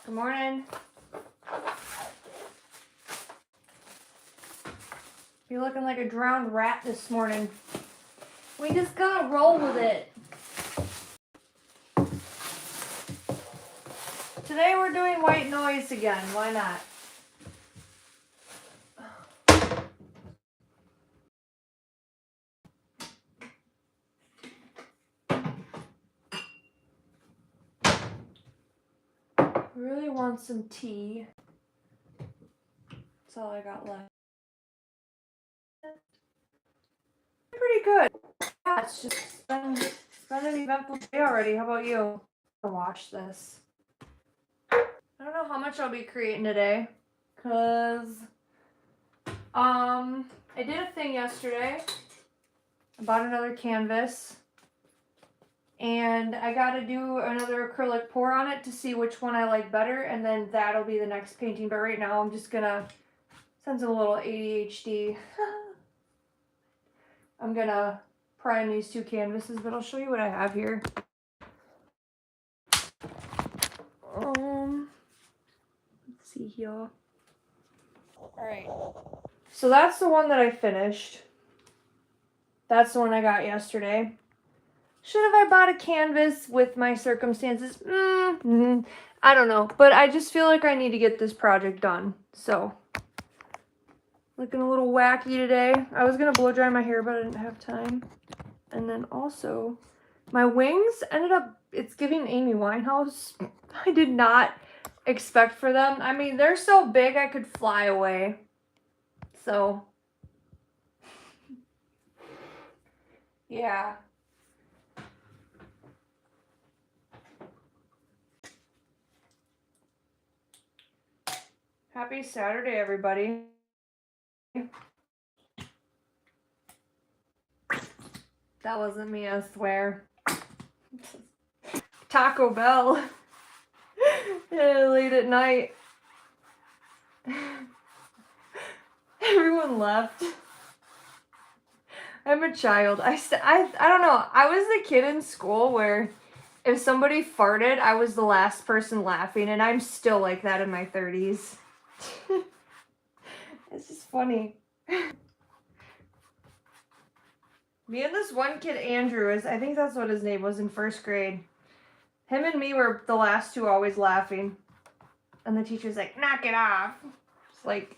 Good morning. You're looking like a drowned rat this morning. We just gotta roll with it. Today we're doing white noise again. Why not? I really want some tea. That's all I got left. Pretty good. Yeah, it's just been an eventful day already. How about you? I'll watch this. I don't know how much I'll be creating today, cause I did a thing yesterday. I bought another canvas, and I gotta do another acrylic pour on it to see which one I like better, and then that'll be the next painting. But right now I'm just gonna, since I'm a little ADHD, I'm gonna prime these two canvases, but I'll show you what I have here. Let's see here. Alright. So that's the one that I finished. That's the one I got yesterday. Should have I bought a canvas with my circumstances? I don't know. But I just feel like I need to get this project done. So, looking a little wacky today. I was going to blow dry my hair, but I didn't have time. And then also, my wings ended up, it's giving Amy Winehouse. I did not expect for them. I mean, they're so big I could fly away. So, yeah. Happy Saturday, everybody. That wasn't me, I swear. Taco Bell. Late at night. Everyone left. I'm a child. I don't know. I was the kid in school where if somebody farted, I was the last person laughing, and I'm still like that in my 30s. It's just funny. Me and this one kid, Andrew, I think that's what his name was in first grade. Him and me were the last two always laughing. And the teacher's like, knock it off. It's like...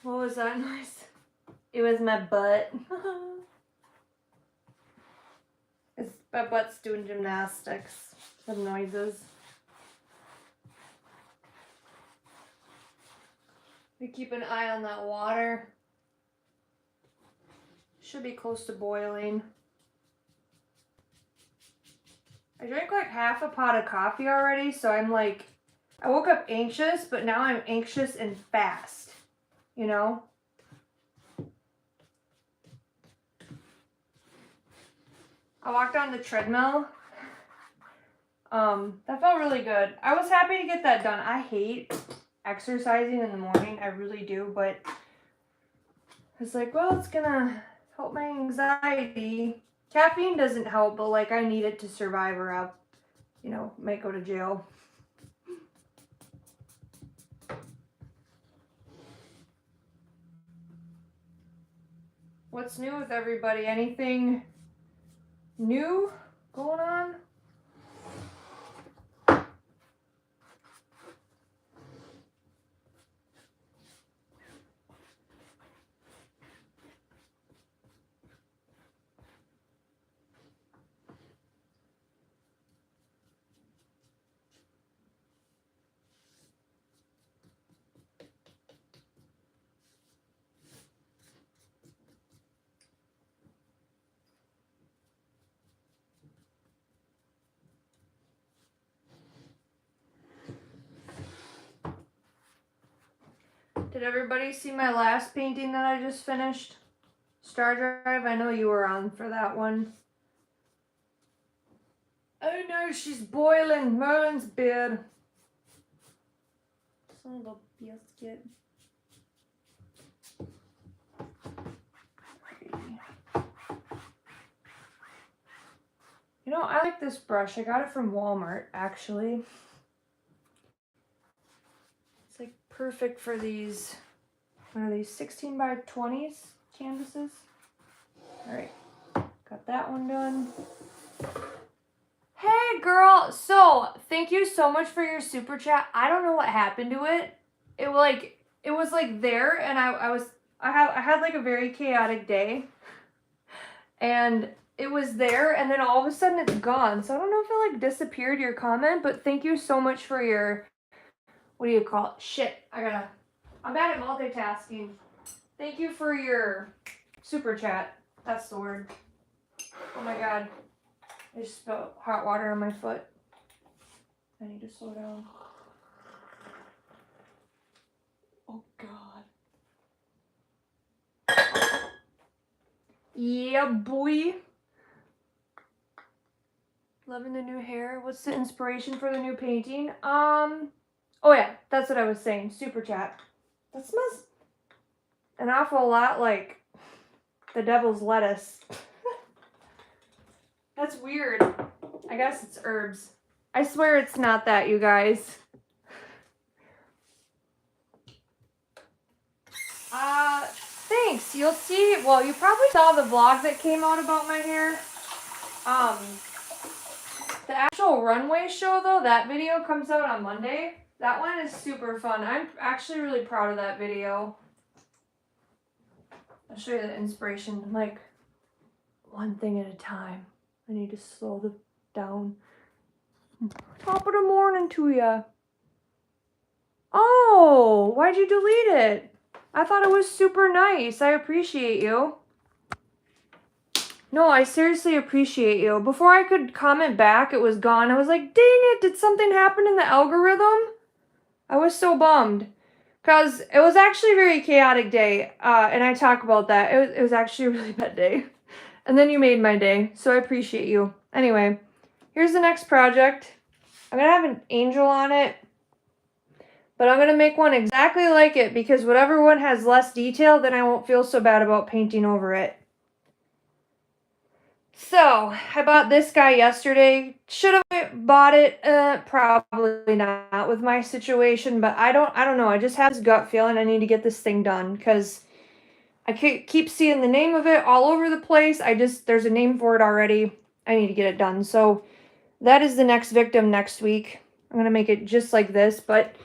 What was that noise? It was my butt. My butt's doing gymnastics. Some noises. We keep an eye on that water. Should be close to boiling. I drank like half a pot of coffee already, so I'm like, I woke up anxious, but now I'm anxious and fast, you know? I walked on the treadmill. That felt really good. I was happy to get that done. I hate exercising in the morning. I really do, but I was like, well, it's gonna help my anxiety. Caffeine doesn't help, but like I need it to survive or I'll, you know, might go to jail. What's new with everybody? Anything new going on? Did everybody see my last painting that I just finished? Star Drive? I know you were on for that one. Oh no, she's boiling Merlin's beard. Son of a biscuit. You know, I like this brush. I got it from Walmart, actually. It's like perfect for these, what are these, 16 by 20s canvases? All right, got that one done. Hey girl, so thank you so much for your super chat. I don't know what happened to it. It was like there, and I had like a very chaotic day, and it was there, and then all of a sudden it's gone. So I don't know if it like disappeared your comment, but thank you so much for your, what do you call it? Shit, I'm bad at multitasking. Thank you for your super chat. That's the word. Oh my god. I just spilled hot water on my foot. I need to slow down. Oh god. Yeah, boy. Loving the new hair. What's the inspiration for the new painting? Oh yeah, that's what I was saying. Super chat. That smells an awful lot like the devil's lettuce. That's weird. I guess it's herbs. I swear it's not that, you guys. Thanks. You'll see, well, you probably saw the vlog that came out about my hair. The actual runway show, though, that video comes out on Monday. That one is super fun. I'm actually really proud of that video. I'll show you the inspiration, like, one thing at a time. I need to slow down. Top of the morning to ya. Oh, why'd you delete it? I thought it was super nice. I appreciate you. No, I seriously appreciate you. Before I could comment back, it was gone. I was like, dang it, did something happen in the algorithm? I was so bummed. Because it was actually a very chaotic day, and I talk about that. It was actually a really bad day. And then you made my day, so I appreciate you. Anyway, here's the next project. I'm going to have an angel on it, but I'm going to make one exactly like it, because whatever one has less detail, then I won't feel so bad about painting over it. So, I bought this guy yesterday. Should have bought it? Probably not with my situation, but I don't know. I just have this gut feeling I need to get this thing done, because I keep seeing the name of it all over the place. There's a name for it already. I need to get it done. So, that is the next victim next week. I'm going to make it just like this, but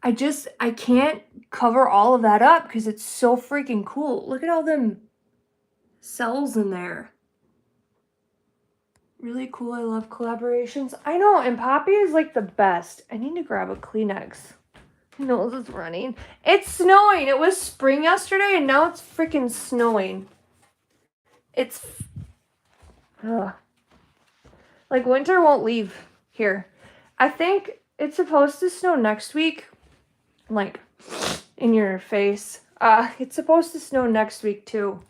I can't cover all of that up because it's so freaking cool. Look at all them cells in there. Really cool. I love collaborations. I know, and Poppy is like the best. I need to grab a Kleenex. My nose is running. It's snowing. It was spring yesterday, and now it's freaking snowing. It's... like, winter won't leave here. I think it's supposed to snow next week. Like, in your face. It's supposed to snow next week, too.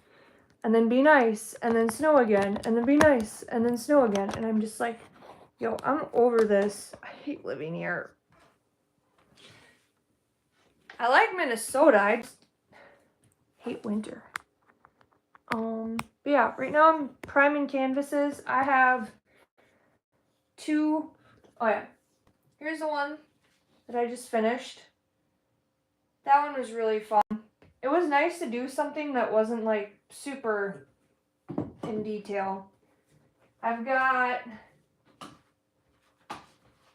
And then be nice, and then snow again, and then be nice, and then snow again. And I'm just like, yo, I'm over this. I hate living here. I like Minnesota. I just hate winter. But yeah, right now I'm priming canvases. I have two. Oh yeah. Here's the one that I just finished. That one was really fun. It was nice to do something that wasn't like super in detail. I've got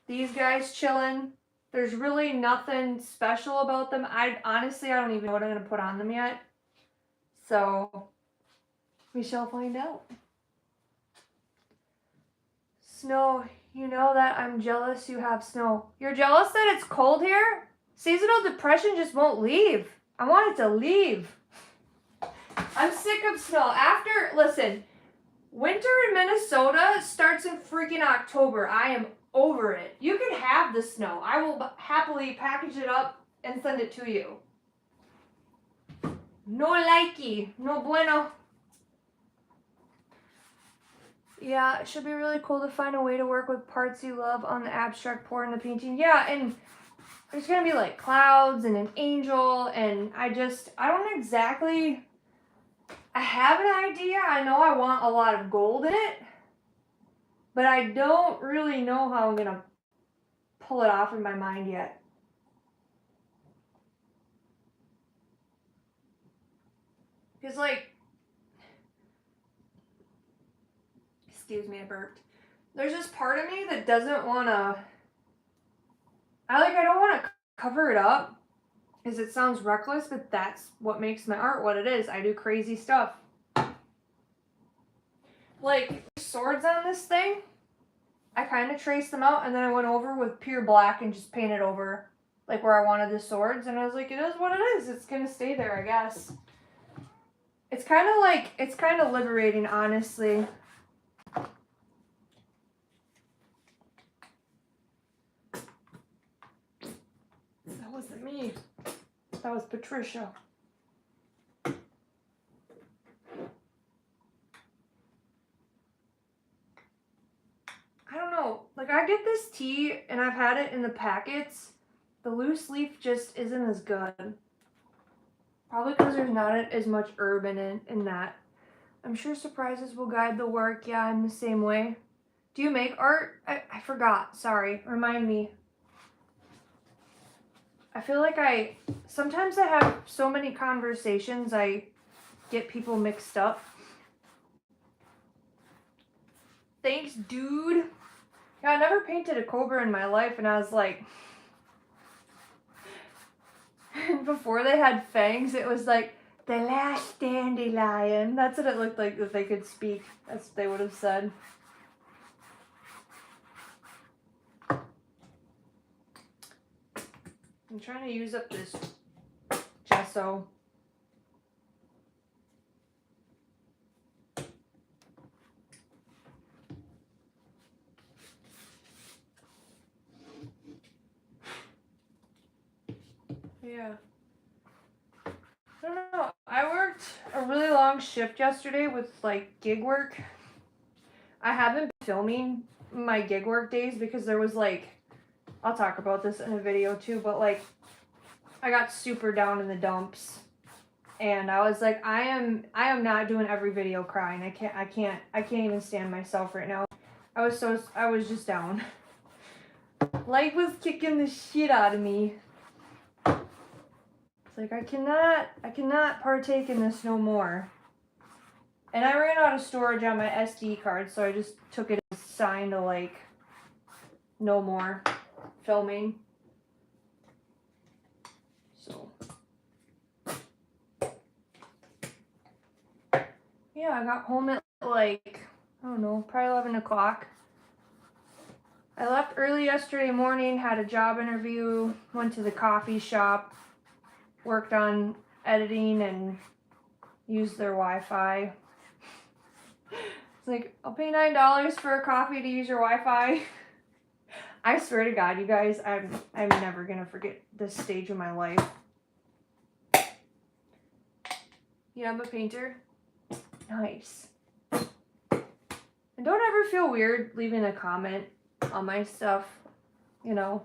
these guys chilling. There's really nothing special about them. Honestly, I don't even know what I'm going to put on them yet. So, we shall find out. Snow, you know that I'm jealous you have snow. You're jealous that it's cold here? Seasonal depression just won't leave. I want it to leave. I'm sick of snow. Listen, winter in Minnesota starts in freaking October. I am over it. You can have the snow. I will happily package it up and send it to you. No likey. No bueno. Yeah, it should be really cool to find a way to work with parts you love on the abstract pour in the painting. Yeah, and there's gonna be like clouds and an angel, and I don't exactly, I have an idea. I know I want a lot of gold in it, but I don't really know how I'm gonna pull it off in my mind yet. Because like, excuse me, I burped. There's this part of me that doesn't want to, I don't want to cover it up because it sounds reckless, but that's what makes my art what it is. I do crazy stuff. Like, swords on this thing, I kind of traced them out and then I went over with pure black and just painted over like where I wanted the swords, and I was like, it is what it is. It's gonna stay there, I guess. It's kind of liberating, honestly. That wasn't me. That was Patricia. I don't know. Like, I get this tea and I've had it in the packets. The loose leaf just isn't as good. Probably because there's not as much herb in that. I'm sure surprises will guide the work. Yeah, I'm the same way. Do you make art? I forgot. Sorry. Remind me. I feel like sometimes I have so many conversations, I get people mixed up. Thanks, dude. Yeah, I never painted a cobra in my life, and I was like, before they had fangs, it was like, the last dandelion. That's what it looked like if they could speak. That's what they would have said. I'm trying to use up this gesso. Yeah. I don't know. I worked a really long shift yesterday with like gig work. I haven't been filming my gig work days because there was like, I'll talk about this in a video too, but like I got super down in the dumps and I was like, I am not doing every video crying. I can't even stand myself right now. I was just down. Life was kicking the shit out of me. It's like I cannot partake in this no more. And I ran out of storage on my SD card, so I just took it as a sign to like no more filming. So yeah, I got home at like, I don't know, probably 11 o'clock. I left early yesterday morning, had a job interview, went to the coffee shop, worked on editing and used their Wi-Fi. It's like, I'll pay $9 for a coffee to use your Wi-Fi. I swear to God, you guys, I'm never gonna forget this stage of my life. Yeah, I'm a painter. Nice. And don't ever feel weird leaving a comment on my stuff, you know.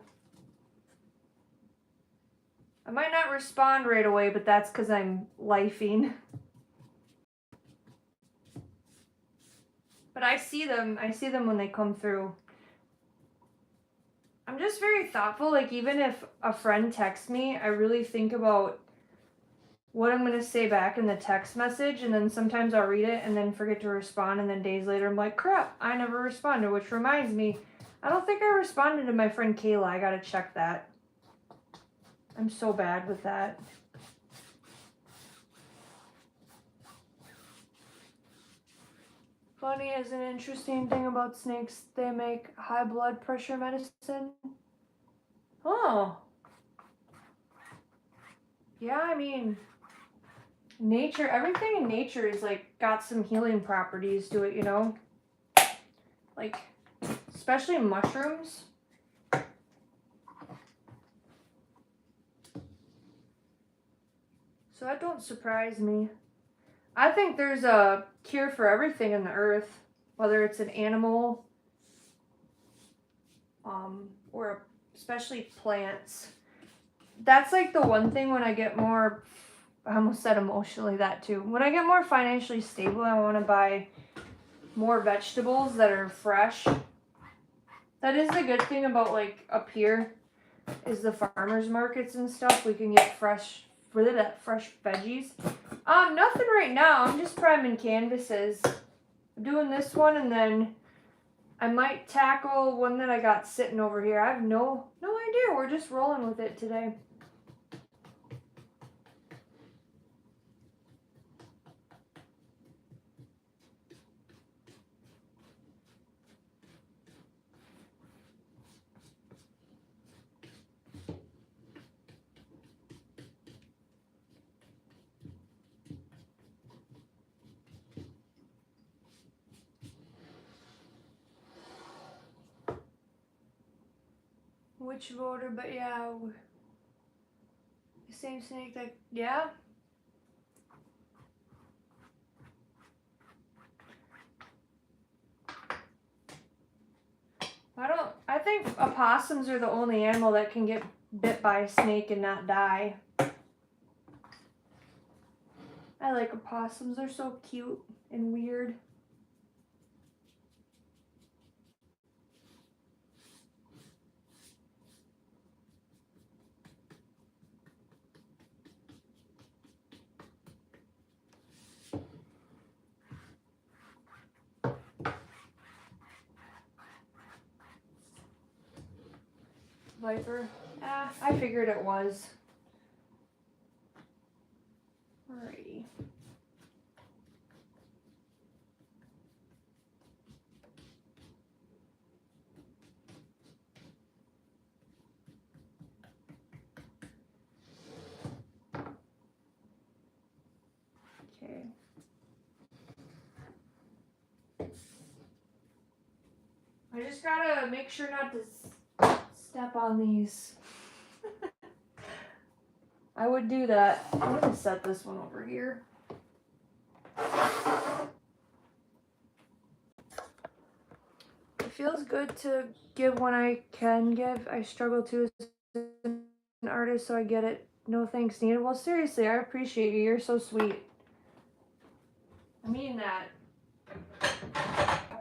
I might not respond right away, but that's because I'm lifing. But I see them when they come through. I'm just very thoughtful. Like, even if a friend texts me, I really think about what I'm going to say back in the text message, and then sometimes I'll read it and then forget to respond, and then days later I'm like, crap, I never responded, which reminds me, I don't think I responded to my friend Kayla. I gotta check that. I'm so bad with that. Funny is an interesting thing about snakes. They make high blood pressure medicine. Oh. Yeah, I mean, nature, everything in nature is like got some healing properties to it, you know? Like, especially mushrooms. So that don't surprise me. I think there's a cure for everything in the earth. whether it's an animal or especially plants. That's like the one thing when I get more, I almost said emotionally that too. When I get more financially stable, I want to buy more vegetables that are fresh. That is the good thing about like up here is the farmers markets and stuff. We can get fresh veggies. Nothing right now. I'm just priming canvases. I'm doing this one and then I might tackle one that I got sitting over here. I have no idea. We're just rolling with it today. Which voter? But yeah, the same snake that, yeah. I think opossums are the only animal that can get bit by a snake and not die. I like opossums. They're so cute and weird. Viper. I figured it was. Alrighty. Okay. I just gotta make sure not to step on these. I would do that. I'm gonna set this one over here. It feels good to give when I can give. I struggle to as an artist, so I get it. No thanks needed. Well, seriously, I appreciate you. You're so sweet. I mean that.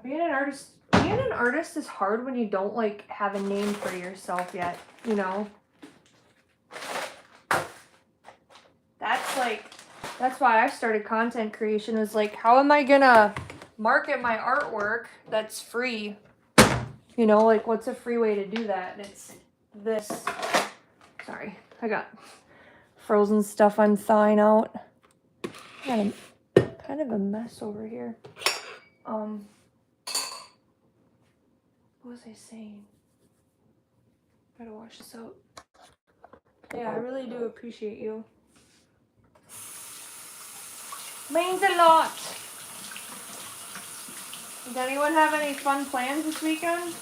Being an artist is hard when you don't like have a name for yourself yet, you know? That's why I started content creation, is like, how am I gonna market my artwork that's free? You know, like what's a free way to do that? And it's this. Sorry, I got frozen stuff I'm thawing out. I got kind of a mess over here. What was I saying? Gotta wash this out. Yeah, I really do appreciate you. Means a lot. Does anyone have any fun plans this weekend?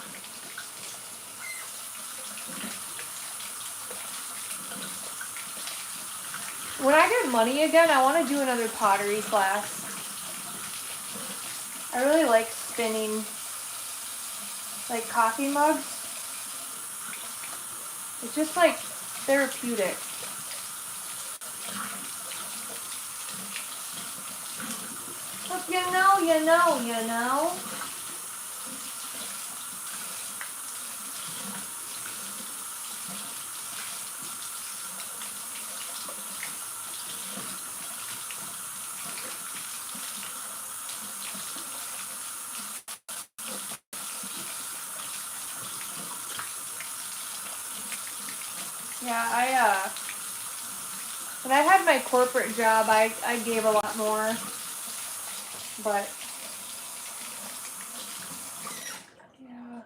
When I get money again, I want to do another pottery class. I really like spinning like coffee mugs. It's just like therapeutic. Look, you know. Yeah, when I had my corporate job, I gave a lot more, but yeah,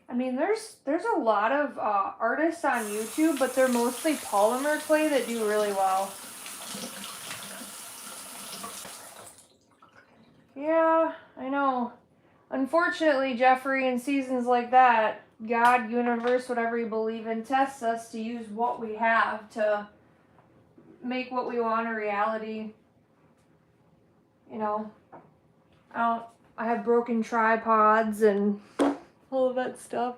I mean, there's a lot of artists on YouTube, but they're mostly polymer clay that do really well. Yeah, I know. Unfortunately, Jeffrey, in seasons like that, God, universe, whatever you believe in, tests us to use what we have to make what we want a reality. You know, I have broken tripods and all of that stuff.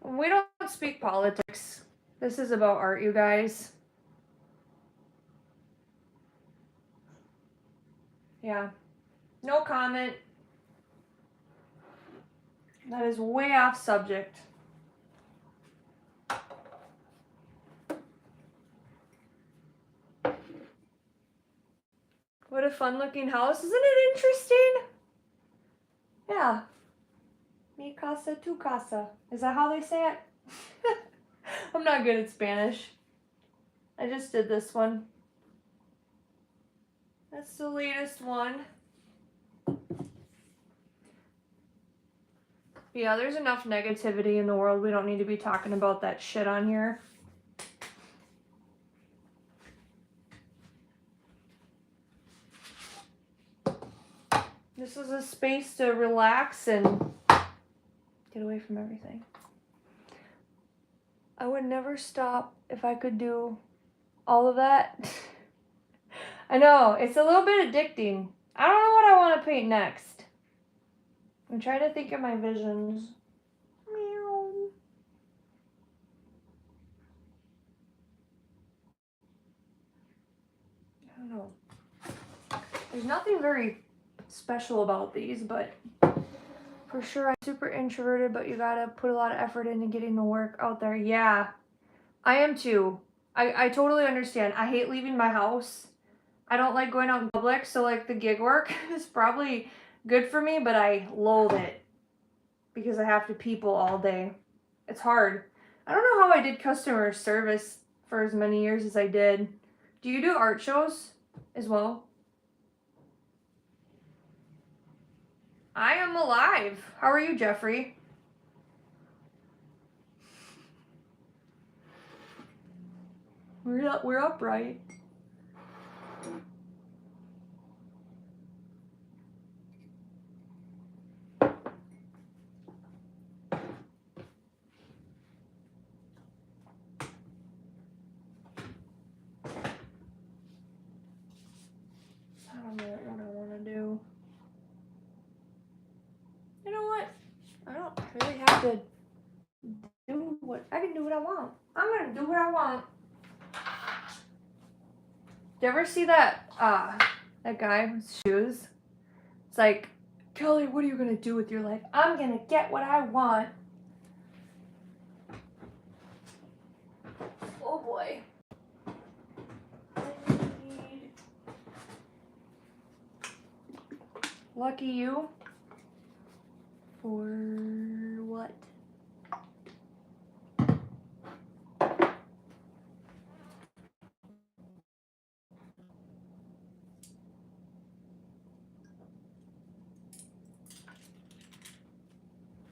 We don't speak politics. This is about art, you guys. Yeah. No comment. That is way off subject. What a fun looking house. Isn't it interesting? Yeah. Mi casa, tu casa. Is that how they say it? I'm not good at Spanish. I just did this one. That's the latest one. Yeah, there's enough negativity in the world. We don't need to be talking about that shit on here. This is a space to relax and get away from everything. I would never stop if I could do all of that. I know, it's a little bit addicting. I don't know what I want to paint next. I'm trying to think of my visions. Meow. I don't know. There's nothing very special about these, but for sure I'm super introverted, but you gotta put a lot of effort into getting the work out there. Yeah, I am too. I totally understand. I hate leaving my house. I don't like going out in public, so like the gig work is probably good for me, but I loathe it because I have to people all day. It's hard. I don't know how I did customer service for as many years as I did. Do you do art shows as well? I am alive. How are you, Jeffrey? We're upright. I don't know what I want to do. You know what? I don't really have to do what I can do what I want. I'm gonna do what I want. Do you ever see that guy with shoes? It's like, Kelly, what are you gonna do with your life? I'm gonna get what I want. Oh boy. Lucky you. For what?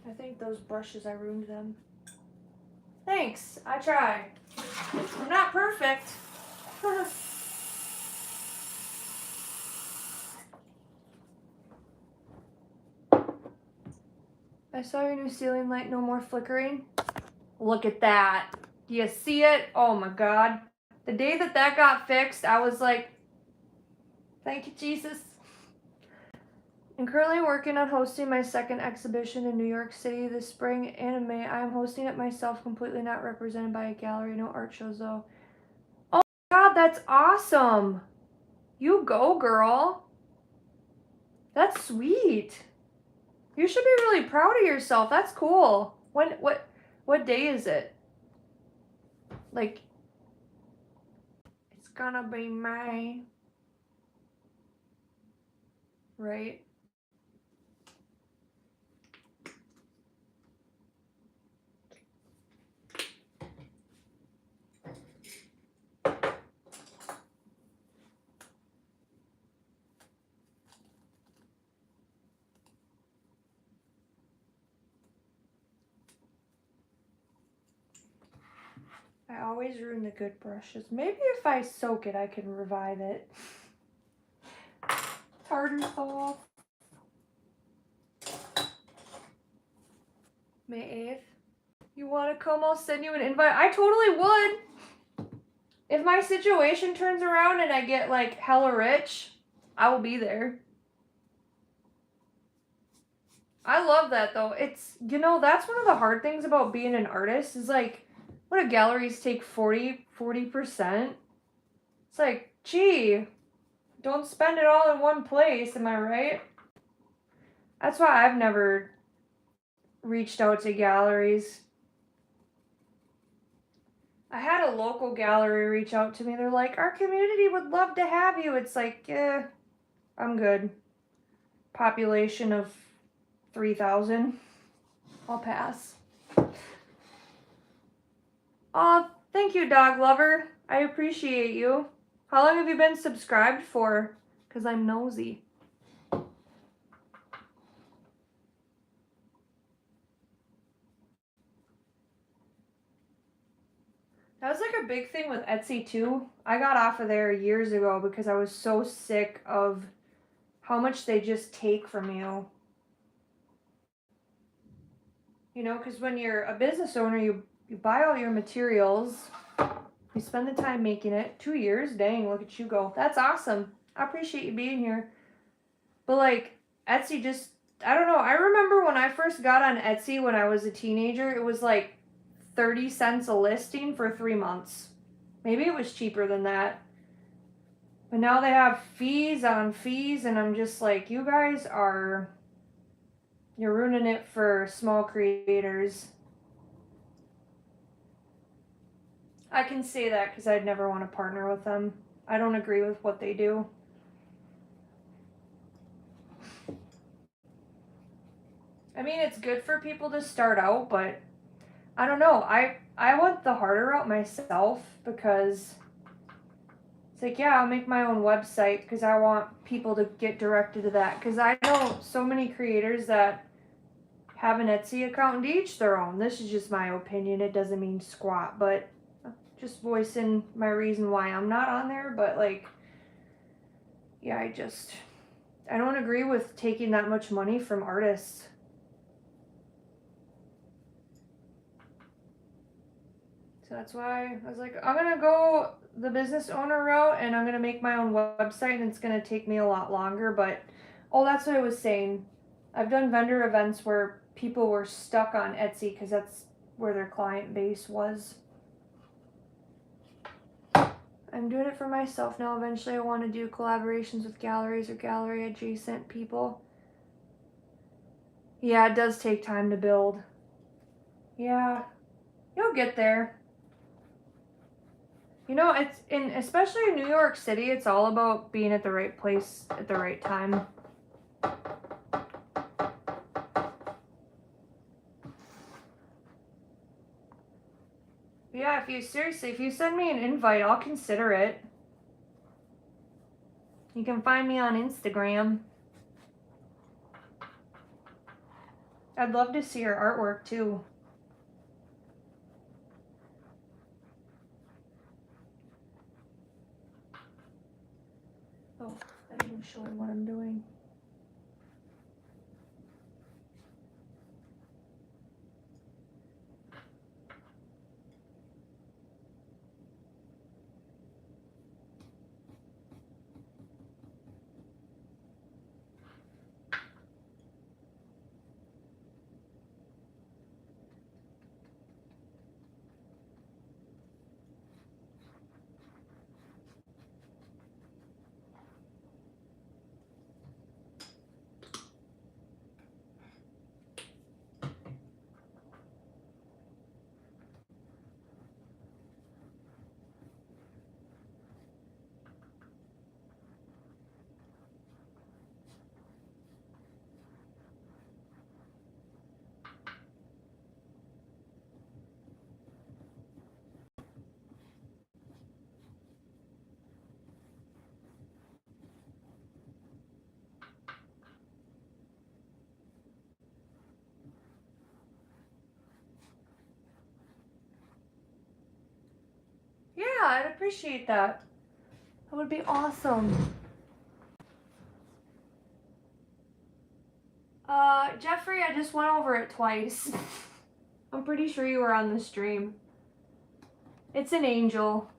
I think those brushes, I ruined them. Thanks, I try. I'm not perfect. I saw your new ceiling light, no more flickering. Look at that. Do you see it? Oh my God. The day that got fixed, I was like, thank you, Jesus. I'm currently working on hosting my second exhibition in New York City this spring and in May. I am hosting it myself, completely not represented by a gallery, no art shows though. Oh my God, that's awesome. You go, girl. That's sweet. You should be really proud of yourself. That's cool. What day is it? Like, it's gonna be May. Right? I always ruin the good brushes. Maybe if I soak it, I can revive it. Tartar sauce. May 8th. You want to come? I'll send you an invite. I totally would. If my situation turns around and I get like hella rich, I will be there. I love that though. It's, you know, that's one of the hard things about being an artist is like, what do galleries take 40%? It's like, gee, don't spend it all in one place, am I right? That's why I've never reached out to galleries. I had a local gallery reach out to me. They're like, our community would love to have you. It's like, I'm good. Population of 3,000. I'll pass. Aw, thank you, dog lover. I appreciate you. How long have you been subscribed for? Because I'm nosy. That was like a big thing with Etsy too. I got off of there years ago because I was so sick of how much they just take from you. You know, because when you're a business owner, you buy all your materials, you spend the time making it. 2 years, dang, look at you go. That's awesome. I appreciate you being here. But like, Etsy just, I don't know. I remember when I first got on Etsy when I was a teenager, it was like 30 cents a listing for 3 months. Maybe it was cheaper than that. But now they have fees on fees, and I'm just like, you guys are, you're ruining it for small creators. I can say that because I'd never want to partner with them. I don't agree with what they do. I mean, it's good for people to start out, but I don't know. I went the harder route myself because it's like, yeah, I'll make my own website because I want people to get directed to that. Because I know so many creators that have an Etsy account, and to each their own. This is just my opinion. It doesn't mean squat, but just voicing my reason why I'm not on there. But like, yeah, I don't agree with taking that much money from artists. So that's why I was like, I'm going to go the business owner route and I'm going to make my own website, and it's going to take me a lot longer. But, oh, that's what I was saying. I've done vendor events where people were stuck on Etsy because that's where their client base was. I'm doing it for myself now. Eventually I want to do collaborations with galleries or gallery adjacent people. Yeah, it does take time to build. Yeah, you'll get there. You know, it's especially in New York City, it's all about being at the right place at the right time. Yeah, if you send me an invite, I'll consider it. You can find me on Instagram. I'd love to see your artwork too. Oh, I didn't show you what I'm doing. Yeah, I'd appreciate that. That would be awesome. Jeffrey, I just went over it twice. I'm pretty sure you were on the stream. It's an angel.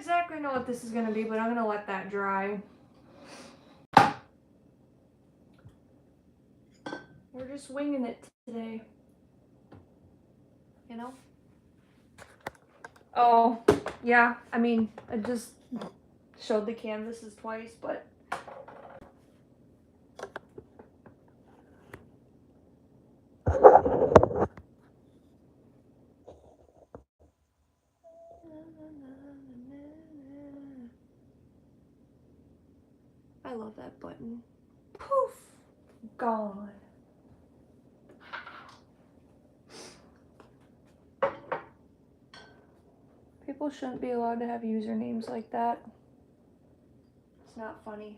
exactly know what this is going to be, but I'm going to let that dry. We're just winging it today. You know? Oh, yeah. I mean, I just showed the canvases twice, but... I love that button. Poof! Gone. People shouldn't be allowed to have usernames like that. It's not funny.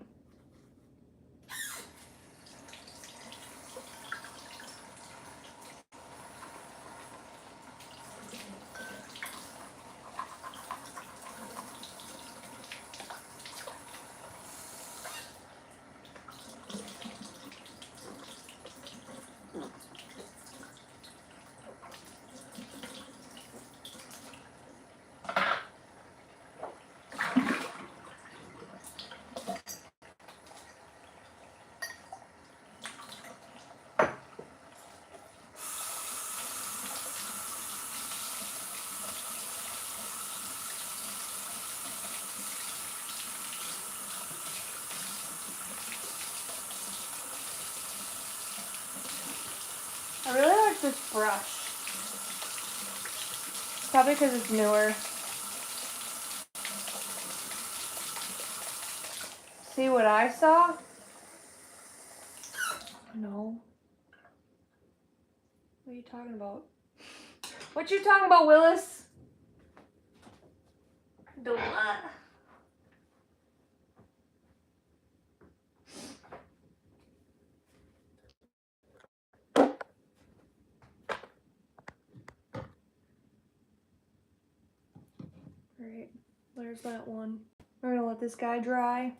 I really like this brush. Probably because it's newer. See what I saw? No. What are you talking about? What you talking about, Willis? The what? Alright, there's that one. We're gonna let this guy dry.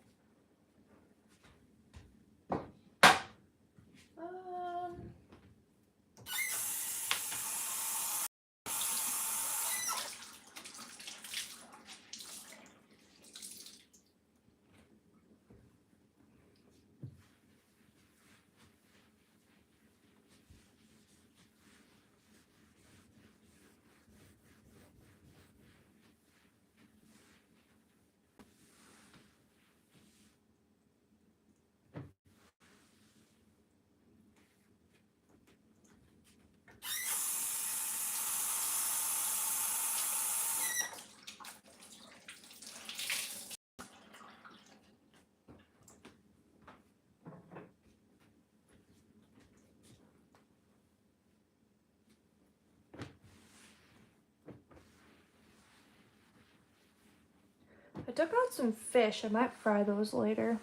I took out some fish. I might fry those later.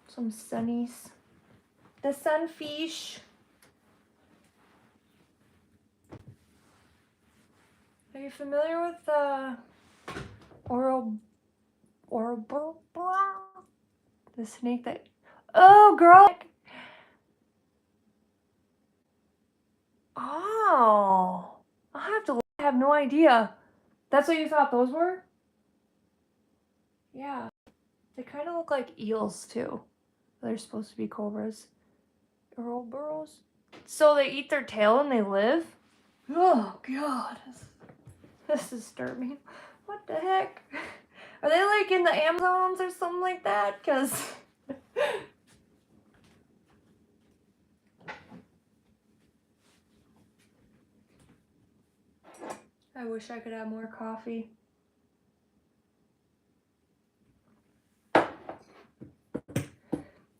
Some sunnies. The sunfish. Are you familiar with the the snake that... Oh, girl! Oh! I'll have to look. I have no idea. That's what you thought those were? Yeah. They kind of look like eels, too. They're supposed to be cobras. Ouroboros? So they eat their tail and they live? Oh, God. This is disturbing. What the heck? Are they like in the Amazons or something like that? Because... I wish I could have more coffee.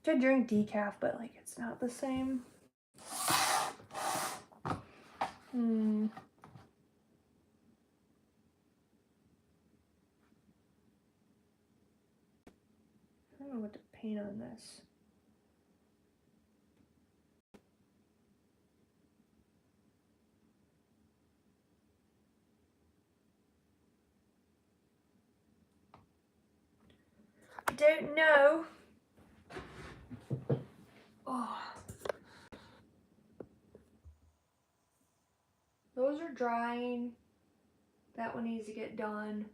I drink decaf, but like it's not the same. I don't know what to paint on this. I don't know. Oh. Those are drying. That one needs to get done.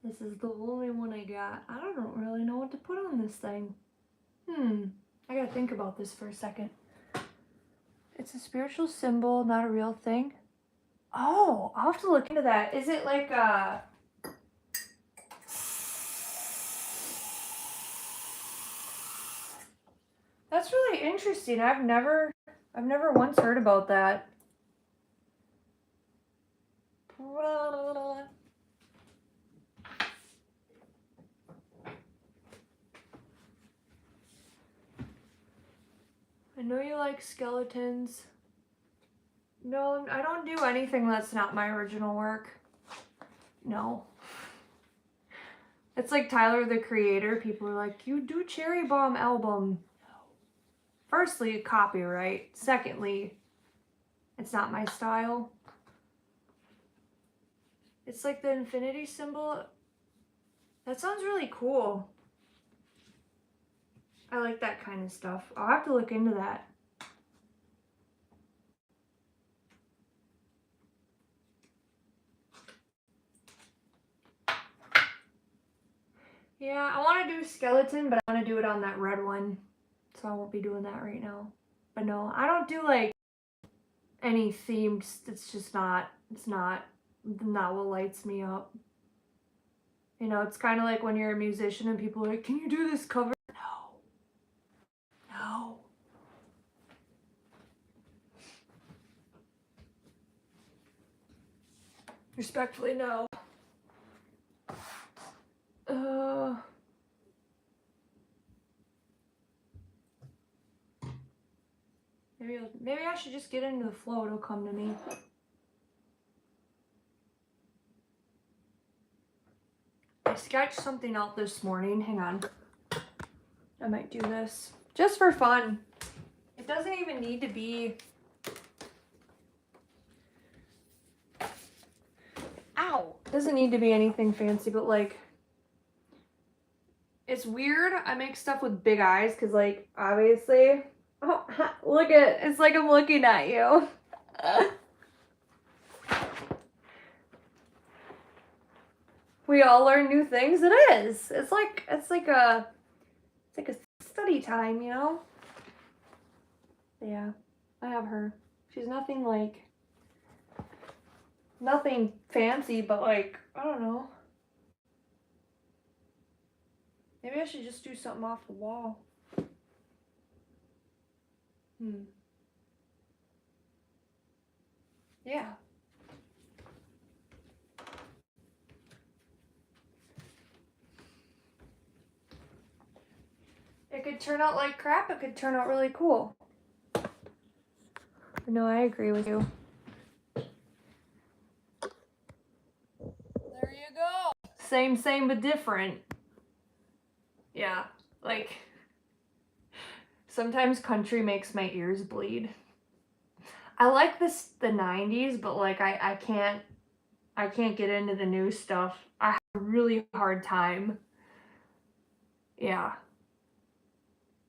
This is the only one I got. I don't really know what to put on this thing. I gotta think about this for a second. It's a spiritual symbol, not a real thing. Oh, I'll have to look into that. Is it like That's really interesting. I've never once heard about that. I know you like skeletons. No, I don't do anything that's not my original work. No. It's like Tyler, the Creator. People are like, you do Cherry Bomb album. No. Firstly, copyright. Secondly, it's not my style. It's like the infinity symbol. That sounds really cool. I like that kind of stuff. I'll have to look into that. Yeah, I want to do skeleton, but I want to do it on that red one. So I won't be doing that right now. But no, I don't do like any themed. It's just not, not what lights me up. You know, it's kind of like when you're a musician and people are like, can you do this cover? No. Respectfully, no. Maybe I should just get into the flow. It'll come to me. I sketched something out this morning. Hang on. I might do this just for fun. It doesn't even need to be. Ow! It doesn't need to be anything fancy, but like, it's weird. I make stuff with big eyes because, like, obviously. Oh, look at, it's like I'm looking at you. We all learn new things. It is. It's like a study time, you know? Yeah, I have her. She's nothing fancy, but like, I don't know. Maybe I should just do something off the wall. Yeah. It could turn out like crap. It could turn out really cool. No, I agree with you. There you go. Same, but different. Yeah, like, sometimes country makes my ears bleed. I like the 90s, but like, I can't get into the new stuff. I have a really hard time. Yeah.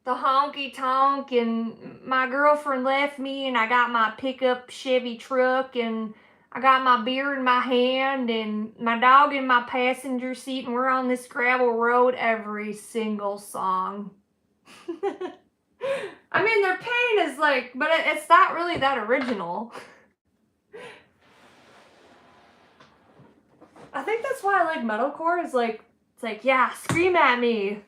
The honky tonk, and my girlfriend left me, and I got my pickup Chevy truck, and I got my beer in my hand, and my dog in my passenger seat, and we're on this gravel road. Every single song. I mean, their pain is like, but it's not really that original. I think that's why I like metalcore. Is like, it's like, yeah, scream at me.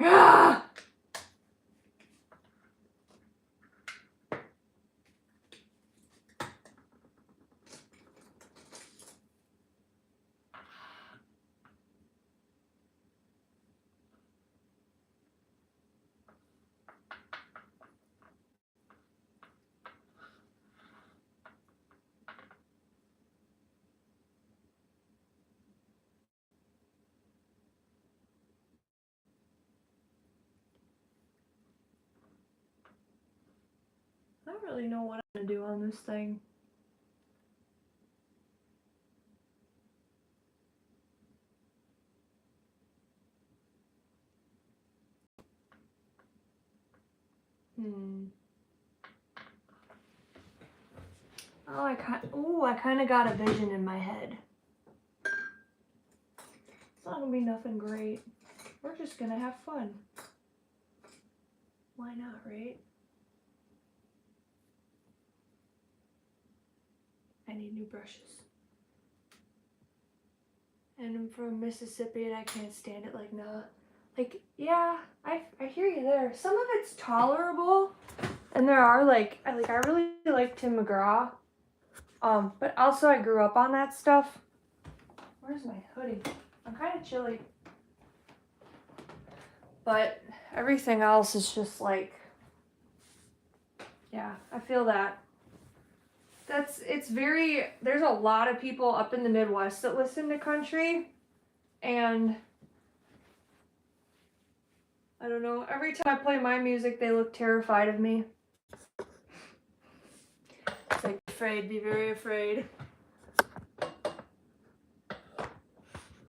I don't really know what I'm gonna do on this thing. Oh, I kind of got a vision in my head. It's not gonna be nothing great. We're just gonna have fun. Why not, right? I need new brushes. And I'm from Mississippi and I can't stand it, like, nah. Like, yeah, I hear you there. Some of it's tolerable, and there are, like I really like Tim McGraw. But also I grew up on that stuff. Where's my hoodie? I'm kind of chilly. But everything else is just like, yeah, I feel that. There's a lot of people up in the Midwest that listen to country, and I don't know, every time I play my music, they look terrified of me. It's like, afraid, be very afraid.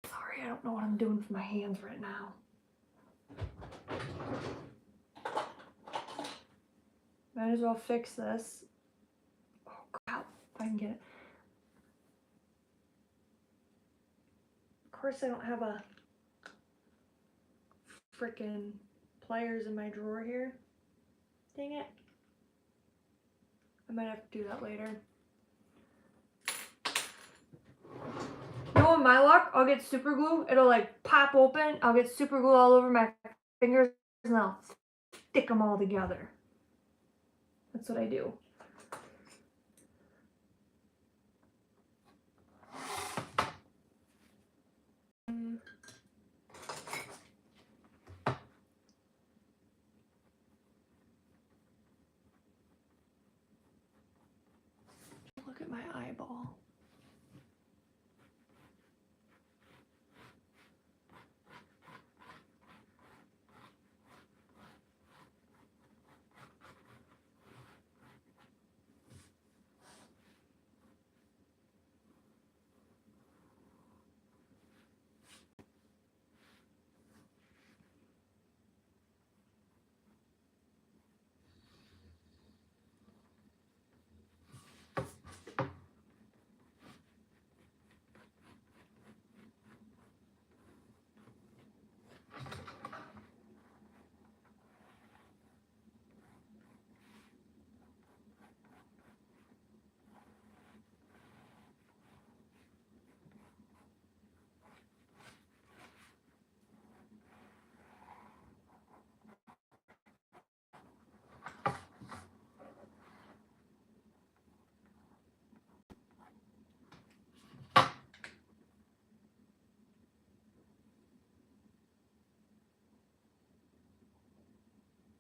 Sorry, I don't know what I'm doing with my hands right now. Might as well fix this. Oh crap, if I can get it. Of course I don't have a frickin' pliers in my drawer here. Dang it. I might have to do that later. Knowing my luck, I'll get super glue. It'll like pop open. I'll get super glue all over my fingers and I'll stick them all together. That's what I do. Look at my eyeball.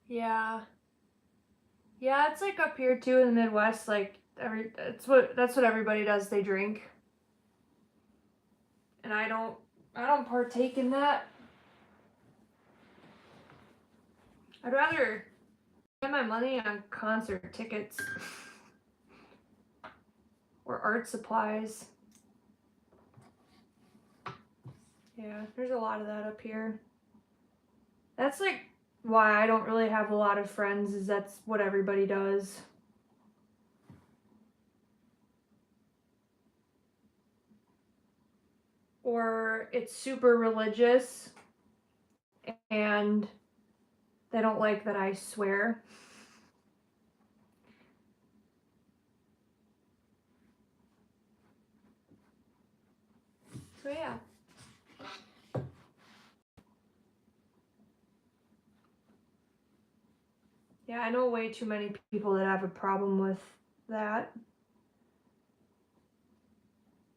Yeah. Yeah, it's like up here too in the Midwest, like that's what everybody does, they drink. And I don't partake in that. I'd rather spend my money on concert tickets or art supplies. Yeah, there's a lot of that up here. That's like why I don't really have a lot of friends, is that's what everybody does. Or it's super religious and they don't like that I swear. So yeah. Yeah, I know way too many people that have a problem with that.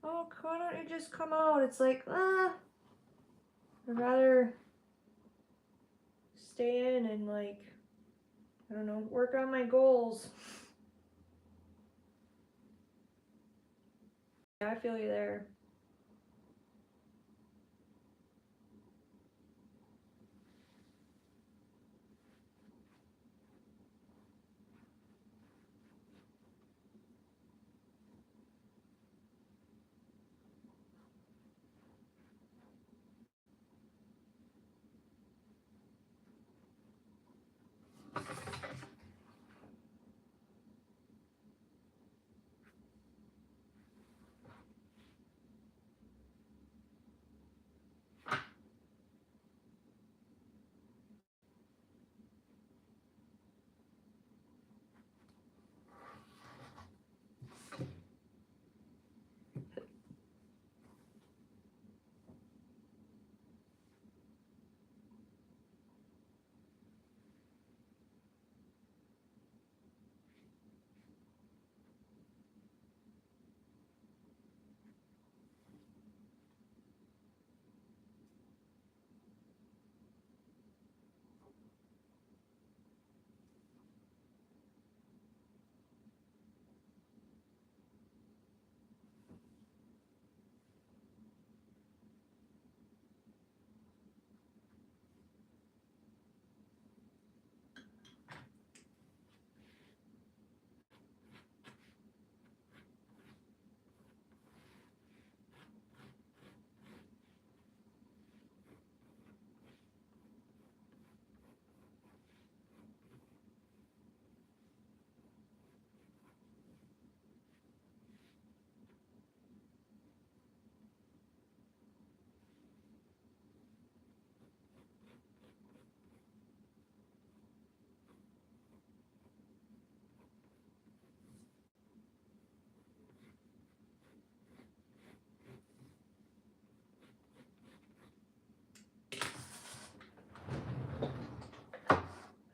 Oh, why don't you just come out? It's like, I'd rather stay in and like, I don't know, work on my goals. Yeah, I feel you there.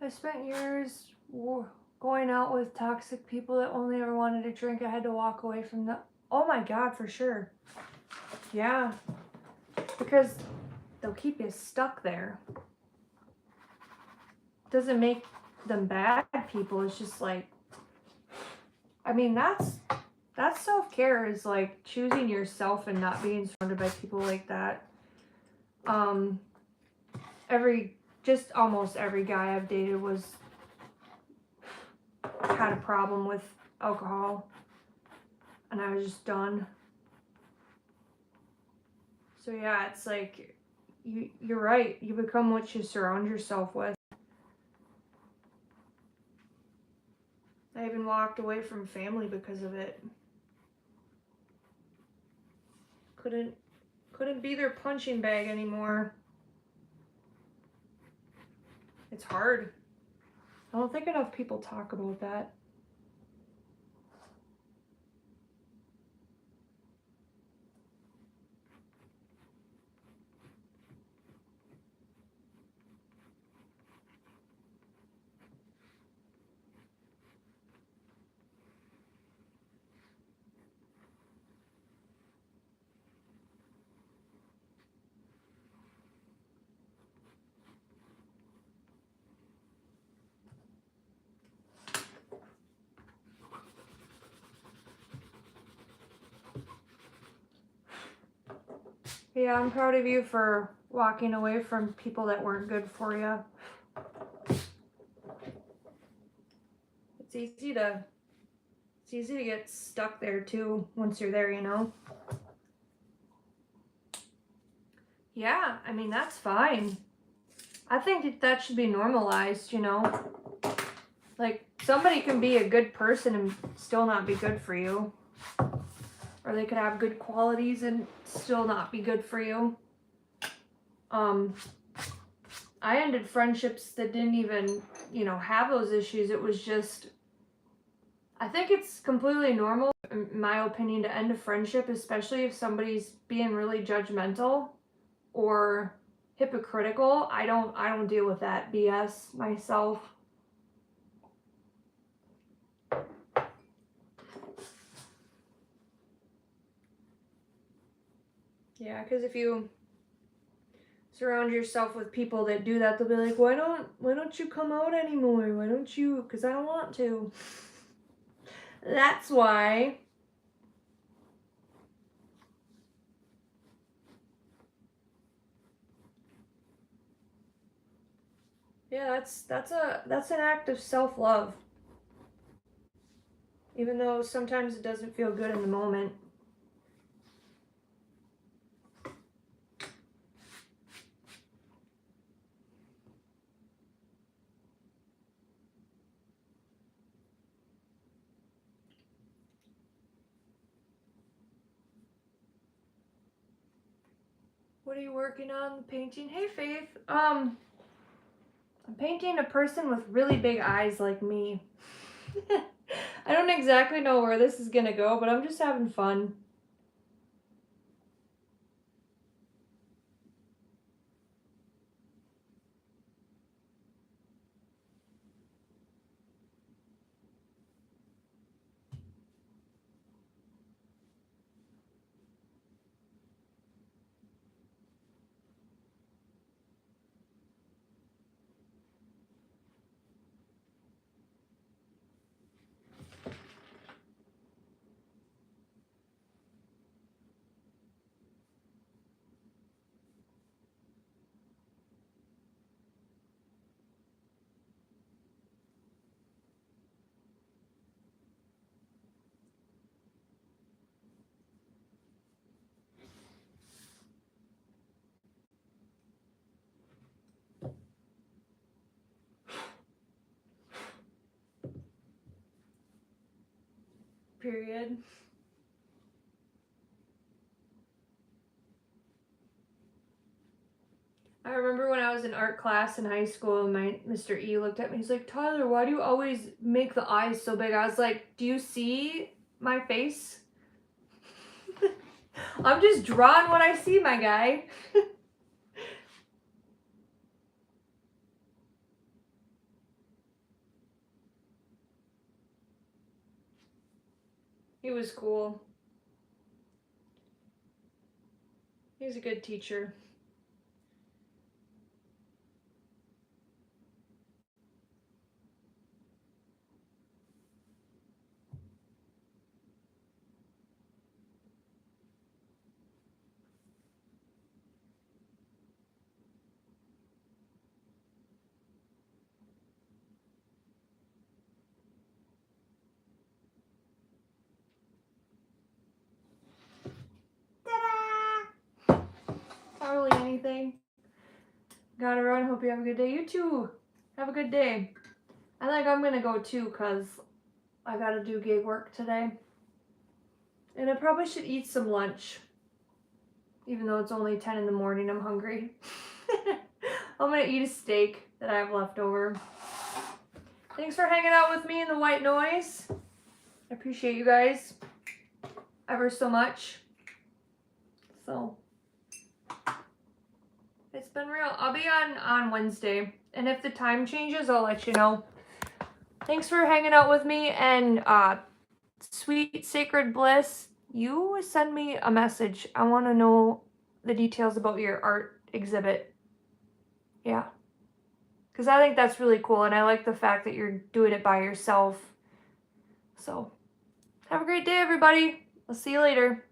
I spent years going out with toxic people that only ever wanted to drink. I had to walk away from them. Oh my God, for sure. Yeah. Because they'll keep you stuck there. Doesn't make them bad people. It's just like, I mean, that's self-care, is like choosing yourself and not being surrounded by people like that. Almost every guy I've dated had a problem with alcohol, and I was just done. So yeah, it's like, you're right. You become what you surround yourself with. I even walked away from family because of it. Couldn't be their punching bag anymore. It's hard. I don't think enough people talk about that. Yeah, I'm proud of you for walking away from people that weren't good for you. It's easy to get stuck there too once you're there, you know? Yeah, I mean, that's fine. I think that should be normalized, you know? Like, somebody can be a good person and still not be good for you. Or they could have good qualities and still not be good for you. I ended friendships that didn't even, have those issues. It was just, I think it's completely normal, in my opinion, to end a friendship, especially if somebody's being really judgmental or hypocritical. I don't deal with that BS myself. Yeah, because if you surround yourself with people that do that, they'll be like, why don't you come out anymore? Why don't you? Because I don't want to. That's why. Yeah, that's an act of self-love. Even though sometimes it doesn't feel good in the moment. What are you working on? Painting? Hey, Faith. I'm painting a person with really big eyes like me. I don't exactly know where this is gonna go, but I'm just having fun. Period. I remember when I was in art class in high school, and my Mr. E looked at me. He's like, Tyler, why do you always make the eyes so big? I was like, do you see my face? I'm just drawing what I see, my guy. He was cool. He's a good teacher. Ta-da! Not really anything. Gotta run. Hope you have a good day. You too. Have a good day. I think I'm gonna go too because I gotta do gig work today. And I probably should eat some lunch. Even though it's only 10 in the morning, I'm hungry. I'm gonna eat a steak that I have left over. Thanks for hanging out with me in the white noise. I appreciate you guys ever so much. So, it's been real. I'll be on Wednesday. And if the time changes, I'll let you know. Thanks for hanging out with me. And Sweet Sacred Bliss, you send me a message. I want to know the details about your art exhibit. Yeah. Because I think that's really cool. And I like the fact that you're doing it by yourself. So, have a great day, everybody. I'll see you later.